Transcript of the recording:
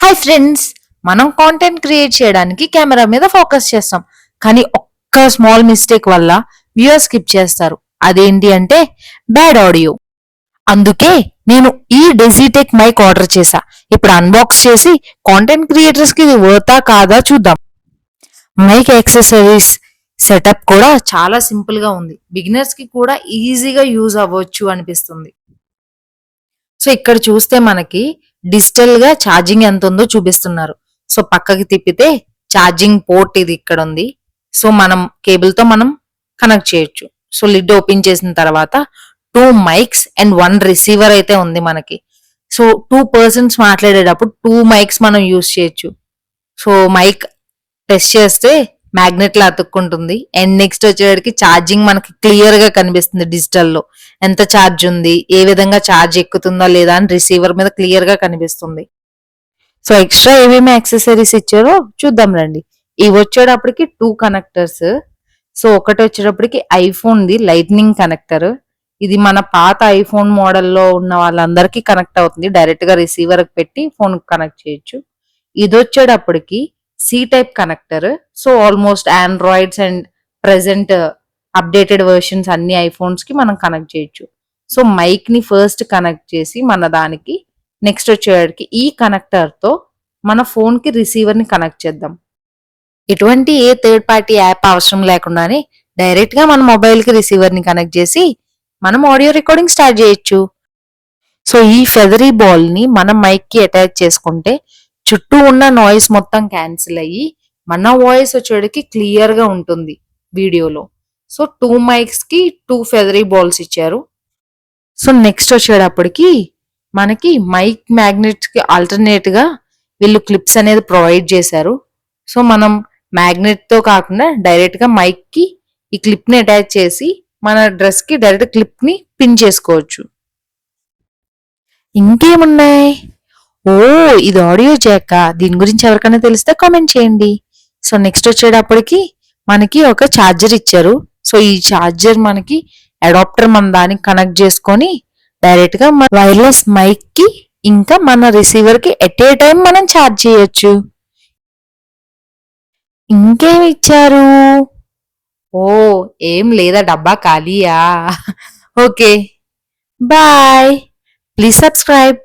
Hi friends, మనం content create చేయడానికి camera మీద ఫోకస్ చేస్తాం. కానీ ఒక్క స్మాల్ మిస్టేక్ వల్ల వ్యూయర్ స్కిప్ చేస్తారు. అదేంటి అంటే బ్యాడ్ ఆడియో. అందుకే నేను ఈ డెజిటెక్ మైక్ ఆర్డర్ చేశా. ఇప్పుడు అన్బాక్స్ చేసి కాంటెంట్ క్రియేటర్స్ కి ఇది వర్తా కాదా చూద్దాం. మైక్ యాక్సెసరీస్ సెటప్ కూడా చాలా సింపుల్ గా ఉంది. బిగినర్స్ కి కూడా ఈజీగా యూజ్ అవ్వచ్చు అనిపిస్తుంది. సో ఇక్కడ చూస్తే మనకి డిజిటల్ గా ఛార్జింగ్ ఎంత ఉందో చూపిస్తున్నారు. సో పక్కకి తిప్పితే ఛార్జింగ్ పోర్ట్ ఇది ఇక్కడ ఉంది. సో మనం కేబుల్ తో మనం కనెక్ట్ చేయొచ్చు. సో లిడ్ ఓపెన్ చేసిన తర్వాత 2 మైక్స్ అండ్ 1 రిసీవర్ అయితే ఉంది మనకి. సో 2 పర్సన్స్ మాట్లాడేటప్పుడు 2 మైక్స్ మనం యూస్ చేయొచ్చు. సో మైక్ టెస్ట్ చేస్తే మ్యాగ్నెట్ లా అతుక్కుంటుంది. అండ్ నెక్స్ట్ వచ్చేటికి ఛార్జింగ్ మనకి క్లియర్ గా కనిపిస్తుంది. డిజిటల్లో ఎంత ఛార్జ్ ఉంది, ఏ విధంగా ఛార్జ్ ఎక్కుతుందా లేదా అని రిసీవర్ మీద క్లియర్ గా కనిపిస్తుంది. సో ఎక్స్ట్రా ఏమేమి యాక్సెసరీస్ ఇచ్చారో చూద్దాం రండి. ఇవి వచ్చేటప్పటికి 2 కనెక్టర్స్. సో ఒకటి వచ్చేటప్పటికి ఐఫోన్ ది లైట్నింగ్ కనెక్టర్. ఇది మన పాత ఐఫోన్ మోడల్లో ఉన్న వాళ్ళందరికీ కనెక్ట్ అవుతుంది. డైరెక్ట్ గా రిసీవర్ పెట్టి ఫోన్ కనెక్ట్ చేయొచ్చు. ఇది వచ్చేటప్పటికి C type connector. So almost Androids and present updated versions అన్ని ఐఫోన్స్ కి మనం కనెక్ట్ చేయొచ్చు. సో మైక్ ని ఫస్ట్ కనెక్ట్ చేసి మన దానికి నెక్స్ట్ వచ్చేటికి ఈ కనెక్టర్ తో మన ఫోన్ కి రిసీవర్ ని కనెక్ట్ చేద్దాం. ఎటువంటి ఏ థర్డ్ పార్టీ యాప్ అవసరం లేకుండానే డైరెక్ట్ గా మన మొబైల్ కి రిసీవర్ ని కనెక్ట్ చేసి మనం ఆడియో రికార్డింగ్ స్టార్ట్ చేయొచ్చు. సో ఈ ఫెదరీ బాల్ ని మనం మైక్ కి అటాచ్ చేసుకుంటే చుట్టూ ఉన్న నాయిస్ మొత్తం క్యాన్సిల్ అయ్యి మన వాయిస్ వచ్చేటికి క్లియర్ గా ఉంటుంది వీడియోలో. సో 2 మైక్స్ కి 2 ఫెదరీ బాల్స్ ఇచ్చారు. సో నెక్స్ట్ వచ్చేటప్పటికి మనకి మైక్ మ్యాగ్నెట్స్ కి ఆల్టర్నేట్ గా వీళ్ళు క్లిప్స్ అనేది ప్రొవైడ్ చేశారు. సో మనం మ్యాగ్నెట్ తో కాకుండా డైరెక్ట్ గా మైక్ కి ఈ క్లిప్ ని అటాచ్ చేసి మన డ్రెస్ కి డైరెక్ట్ క్లిప్ ని పిన్ చేసుకోవచ్చు. ఇంకేమున్నాయి? ఓ, ఇది ఆడియో జాక్. దీని గురించి ఎవరికైనా తెలిస్తే కామెంట్ చేయండి. సో నెక్స్ట్ వచ్చేటప్పటికి మనకి ఒక ఛార్జర్ ఇచ్చారు. సో ఈ ఛార్జర్ మనకి అడాప్టర్ మన దానికి కనెక్ట్ చేసుకొని డైరెక్ట్ గా మన వైర్లెస్ మైక్ కి ఇంకా మన రిసీవర్ కి ఎట్ ఏ టైం మనం ఛార్జ్ చేయొచ్చు. ఇంకేమి ఇచ్చారు? ఓ, ఏం లేదా, డబ్బా ఖాళీయా? Okay, bye. Please subscribe.